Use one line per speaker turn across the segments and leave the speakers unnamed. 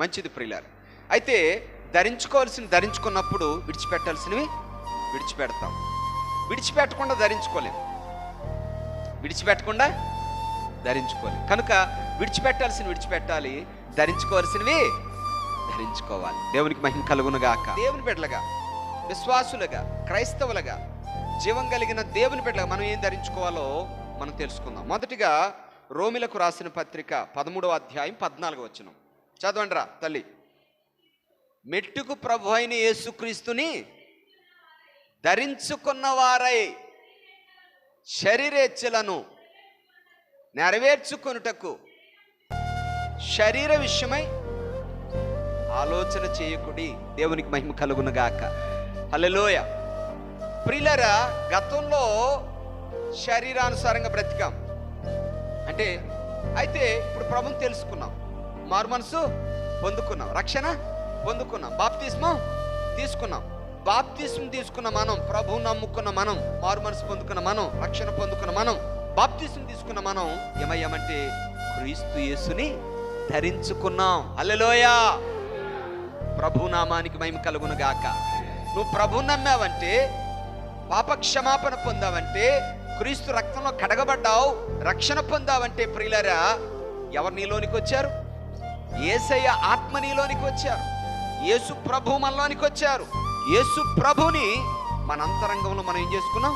మంచిది ప్రియులారు. అయితే ధరించుకున్నప్పుడు విడిచిపెట్టాల్సినవి విడిచిపెడతాం, విడిచిపెట్టకుండా ధరించుకోలేం. కనుక విడిచిపెట్టాలి, ధరించుకోవాల్సినవి ధరించుకోవాలి. దేవునికి మహిమ కలుగునుగాక. దేవుని బిడ్డలుగా, విశ్వాసులుగా, క్రైస్తవులుగా, జీవం కలిగిన దేవుని బిడ్డలుగా మనం ఏం ధరించుకోవాలో మనం తెలుసుకుందాం. మొదటిగా రోమిలకు రాసిన పత్రిక 13వ అధ్యాయం 14వ వచనం చదవండి రా తల్లి. మెట్టుకు ప్రభు అయిన యేసుక్రీస్తుని ధరించుకున్న వారై శరీరేచ్ఛలను నెరవేర్చుకొనుటకు శరీర విషయమై ఆలోచన చేయకుడి. దేవునికి మహిమ కలుగునుగాక. హల్లెలూయా. ప్రియులారా, గతంలో శరీరానుసారంగా బ్రతికాం అయితే ఇప్పుడు ప్రభువుని తెలుసుకున్నాం, మారు మనసు పొందుకున్నాం, రక్షణ పొందుకున్నాం, బాప్తిస్మం తీసుకున్న మనం, ప్రభువుని నమ్ముకున్న మనం, మారు మనసు పొందుకున్న మనం, రక్షణ పొందుకున్న మనం, బాప్తిస్మం తీసుకున్న మనం ఏమయ్యామంటే క్రీస్తు యేసుని ధరించుకున్నాం. హల్లెలూయా. ప్రభు నామానికి మహిమ కలుగునుగాక. నువ్వు ప్రభువుని నమ్మావంటే, పాపక్షమాపణ పొందావంటే, క్రీస్తు రక్తంలో కడగబడ్డావు, రక్షణ పొందావంటే ప్రియులారా, ఎవరు నీలోనికి వచ్చారు? యేసయ్య ఆత్మ నీలోనికి వచ్చారు, యేసు ప్రభు మనలోనికి వచ్చారు. యేసు ప్రభుని మన అంతరంగంలో మనం ఏం చేసుకున్నాం?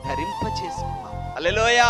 ధరింప చేసుకున్నాం. హల్లెలూయా.